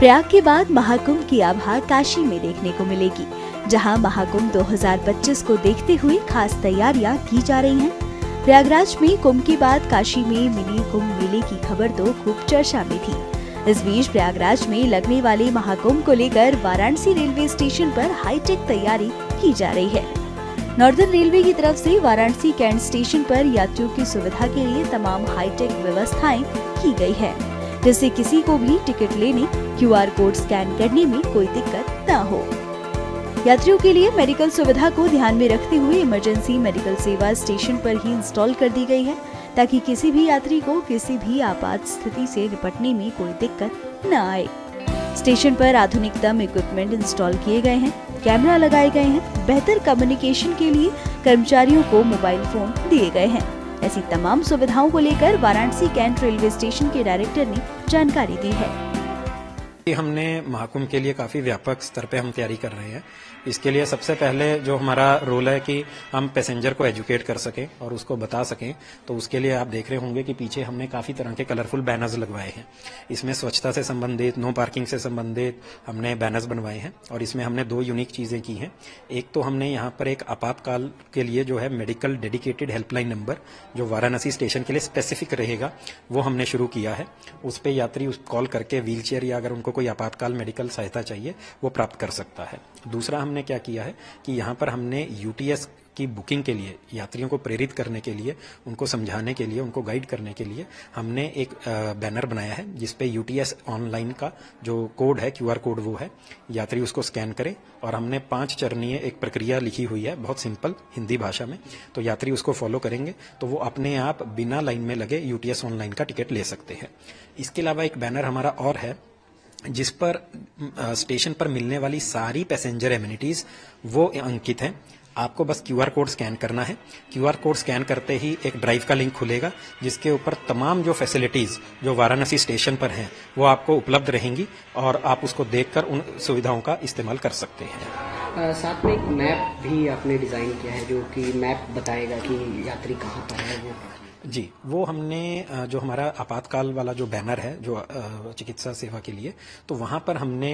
प्रयाग के बाद महाकुंभ की आभा काशी में देखने को मिलेगी, जहां महाकुंभ 2025 को देखते हुए खास तैयारियां की जा रही हैं। प्रयागराज में कुंभ के बाद काशी में मिनी कुंभ मेले की खबर तो खूब चर्चा में थी। इस बीच प्रयागराज में लगने वाले महाकुंभ को लेकर वाराणसी रेलवे स्टेशन पर हाईटेक तैयारी की जा रही है। नॉर्दर्न रेलवे की तरफ से वाराणसी कैंट स्टेशन पर यात्रियों की सुविधा के लिए तमाम हाईटेक व्यवस्थाएं की गई है, जिससे किसी को भी टिकट लेने, QR कोड स्कैन करने में कोई दिक्कत न हो। यात्रियों के लिए मेडिकल सुविधा को ध्यान में रखते हुए इमरजेंसी मेडिकल सेवा स्टेशन पर ही इंस्टॉल कर दी गई है, ताकि किसी भी यात्री को किसी भी आपात स्थिति से निपटने में कोई दिक्कत न आए। स्टेशन पर आधुनिकतम इक्विपमेंट इंस्टॉल किए गए हैं, कैमरा लगाए गए हैं, बेहतर कम्युनिकेशन के लिए कर्मचारियों को मोबाइल फोन दिए गए हैं। ऐसी तमाम सुविधाओं को लेकर वाराणसी कैंट रेलवे स्टेशन के डायरेक्टर ने जानकारी दी है। हमने महाकुंभ के लिए काफी व्यापक स्तर पे हम तैयारी कर रहे हैं। इसके लिए सबसे पहले जो हमारा रोल है कि हम पैसेंजर को एजुकेट कर सकें और उसको बता सकें, तो उसके लिए आप देख रहे होंगे कि पीछे हमने काफी तरह के कलरफुल बैनर्स लगवाए हैं। इसमें स्वच्छता से संबंधित, नो पार्किंग से संबंधित हमने बैनर्स बनवाए हैं और इसमें हमने 2 यूनिक चीजें की हैं। एक तो हमने यहाँ पर एक आपातकाल के लिए जो है मेडिकल डेडिकेटेड हेल्पलाइन नंबर जो वाराणसी स्टेशन के लिए स्पेसिफिक रहेगा, वो हमने शुरू किया है। उस पर यात्री उस कॉल करके व्हीलचेयर या अगर उनको कोई आपातकाल मेडिकल सहायता चाहिए वो प्राप्त कर सकता है। दूसरा हमने क्या किया है कि यहाँ पर हमने UTS की बुकिंग के लिए यात्रियों को प्रेरित करने के लिए, उनको समझाने के लिए, उनको गाइड करने के लिए हमने एक बैनर बनाया है जिसपे UTS ऑनलाइन का जो कोड है, QR कोड वो है, यात्री उसको स्कैन करे और हमने 5 चरणीय एक प्रक्रिया लिखी हुई है, बहुत सिंपल हिंदी भाषा में। तो यात्री उसको फॉलो करेंगे तो वो अपने आप बिना लाइन में लगे UTS ऑनलाइन का टिकट ले सकते हैं। इसके अलावा एक बैनर हमारा और है जिस पर स्टेशन पर मिलने वाली सारी पैसेंजर एमिनिटीज वो अंकित हैं। आपको बस QR कोड स्कैन करना है। QR कोड स्कैन करते ही एक ड्राइव का लिंक खुलेगा जिसके ऊपर तमाम जो फैसिलिटीज जो वाराणसी स्टेशन पर हैं वो आपको उपलब्ध रहेंगी और आप उसको देखकर उन सुविधाओं का इस्तेमाल कर सकते हैं। साथ में एक मैप भी आपने डिजाइन किया है जो कि मैप बताएगा कि यात्री कहाँ पर है। जी, वो हमने जो हमारा आपातकाल वाला जो बैनर है जो चिकित्सा सेवा के लिए, तो वहां पर हमने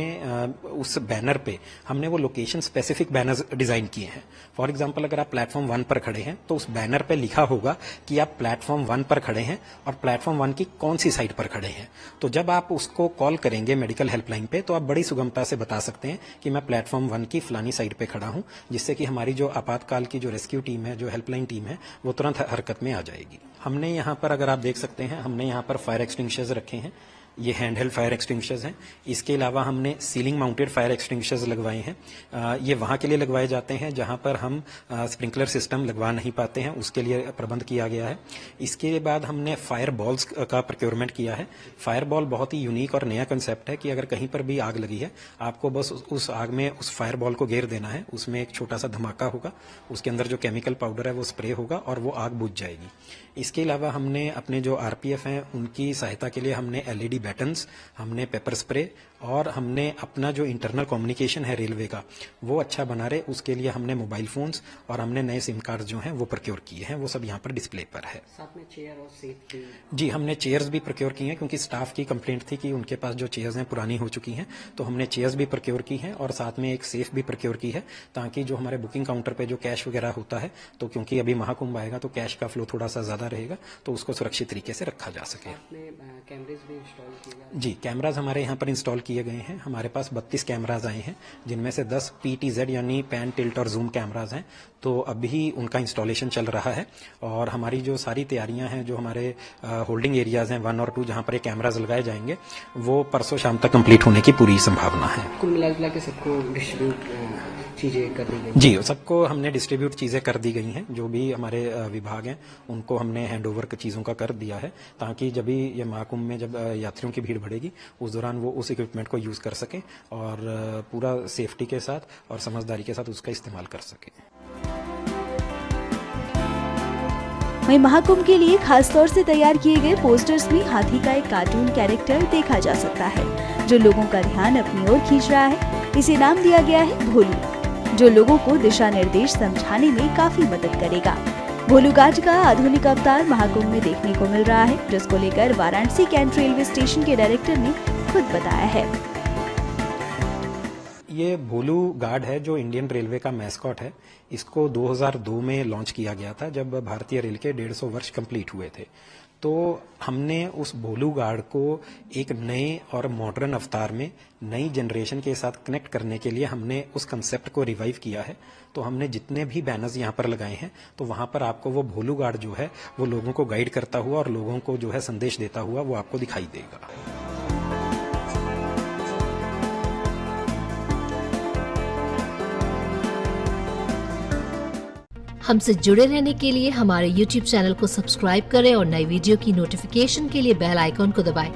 उस बैनर पे हमने वो लोकेशन स्पेसिफिक बैनर्स डिजाइन किए हैं। फॉर एग्जांपल अगर आप प्लेटफॉर्म 1 पर खड़े हैं तो उस बैनर पे लिखा होगा कि आप प्लेटफॉर्म 1 पर खड़े हैं और प्लेटफॉर्म 1 की कौन सी साइड पर खड़े हैं। तो जब आप उसको कॉल करेंगे मेडिकल हेल्पलाइन पे तो आप बड़ी सुगमता से बता सकते हैं कि मैं प्लेटफॉर्म 1 की फलानी साइड पे खड़ा हूं, जिससे कि हमारी जो आपातकाल की जो रेस्क्यू टीम है, जो हेल्पलाइन टीम है, वो तुरंत हरकत में आ जाएगी। हमने यहाँ पर अगर आप देख सकते हैं, हमने यहाँ पर फायर एक्सटिंग्विशर्स रखे हैं। ये हैंडहेल्ड फायर एक्सटिंग्विशर्स हैं। इसके अलावा हमने सीलिंग माउंटेड फायर एक्सटिंग्विशर्स लगवाए हैं। ये वहाँ के लिए लगवाए जाते हैं जहाँ पर हम स्प्रिंकलर सिस्टम लगवा नहीं पाते हैं, उसके लिए प्रबंध किया गया है। इसके बाद हमने फायर बॉल्स का प्रोक्योरमेंट किया है। फायर बॉल बहुत ही यूनिक और नया कंसेप्ट है कि अगर कहीं पर भी आग लगी है, आपको बस उस आग में उस फायर बॉल को घेर देना है। उसमें एक छोटा सा धमाका होगा, उसके अंदर जो केमिकल पाउडर है वो स्प्रे होगा और वो आग बुझ जाएगी। इसके अलावा हमने अपने जो RPF हैं उनकी सहायता के लिए हमने LED बैटन्स, हमने पेपर स्प्रे और हमने अपना जो इंटरनल कम्युनिकेशन है रेलवे का वो अच्छा बना रहे, उसके लिए हमने मोबाइल फोन्स और हमने नए सिम कार्ड जो हैं वो प्रोक्योर किए हैं। वो सब यहाँ पर डिस्प्ले पर है। साथ में चेयर और सीट की। जी, हमने चेयर्स भी प्रोक्योर की हैं क्योंकि स्टाफ की कंप्लेंट थी कि उनके पास जो चेयर्स हैं पुरानी हो चुकी हैं, तो हमने चेयर्स भी प्रोक्योर की हैं और साथ में एक सेफ भी प्रोक्योर की है, ताकि जो हमारे बुकिंग काउंटर पे जो कैश वगैरह होता है, तो क्योंकि अभी महाकुंभ आएगा तो कैश का फ्लो थोड़ा सा ज्यादा रहेगा, तो उसको सुरक्षित तरीके से रखा जा सके। कैमरेज भी इंस्टॉल किए? जी, कैमराज हमारे यहाँ पर इंस्टॉल किए गए हैं। हमारे पास 32 कैमराज आए हैं, जिनमें से 10 PTZ यानी पैन, टिल्ट और जूम कैमराज हैं। तो अभी उनका इंस्टॉलेशन चल रहा है और हमारी जो सारी तैयारियां हैं, जो हमारे होल्डिंग एरियाज हैं 1 और 2 जहां पर ये कैमराज लगाए जाएंगे, वो परसों शाम तक कंप्लीट होने की पूरी संभावना है। कुल मिला के सबको डिस्ट्रीब्यूट चीजें कर दी गई? जी, सबको हमने डिस्ट्रीब्यूट चीजें कर दी गई हैं। जो भी हमारे विभाग हैं उनको हमने हैंडओवर चीजों का कर दिया है, ताकि जब भी ये महाकुंभ में जब यात्रियों की भीड़ बढ़ेगी उस दौरान वो उस इक्विपमेंट को यूज कर सकें और पूरा सेफ्टी के साथ और समझदारी के साथ उसका इस्तेमाल कर सकें। वहीं महाकुंभ के लिए खास तौर से तैयार किए गए पोस्टर्स में हाथी का एक कार्टून कैरेक्टर देखा जा सकता है, जो लोगों का ध्यान अपनी ओर खींच रहा है। इसे नाम दिया गया है भोलू, जो लोगों को दिशा निर्देश समझाने में काफी मदद करेगा। भोलू गाज का आधुनिक अवतार महाकुंभ में देखने को मिल रहा है, जिसको लेकर वाराणसी कैंट रेलवे स्टेशन के डायरेक्टर ने खुद बताया है। ये भोलू गार्ड है जो इंडियन रेलवे का मैस्कॉट है। इसको 2002 में लॉन्च किया गया था जब भारतीय रेल के 150 वर्ष कंप्लीट हुए थे। तो हमने उस भोलू गार्ड को एक नए और मॉडर्न अवतार में नई जनरेशन के साथ कनेक्ट करने के लिए हमने उस कंसेप्ट को रिवाइव किया है। तो हमने जितने भी बैनर्स यहाँ पर लगाए हैं तो वहाँ पर आपको वो भोलू गार्ड जो है वो लोगों को गाइड करता हुआ और लोगों को जो है संदेश देता हुआ वो आपको दिखाई देगा। हमसे जुड़े रहने के लिए हमारे YouTube चैनल को सब्सक्राइब करें और नई वीडियो की नोटिफिकेशन के लिए बेल आइकॉन को दबाएं।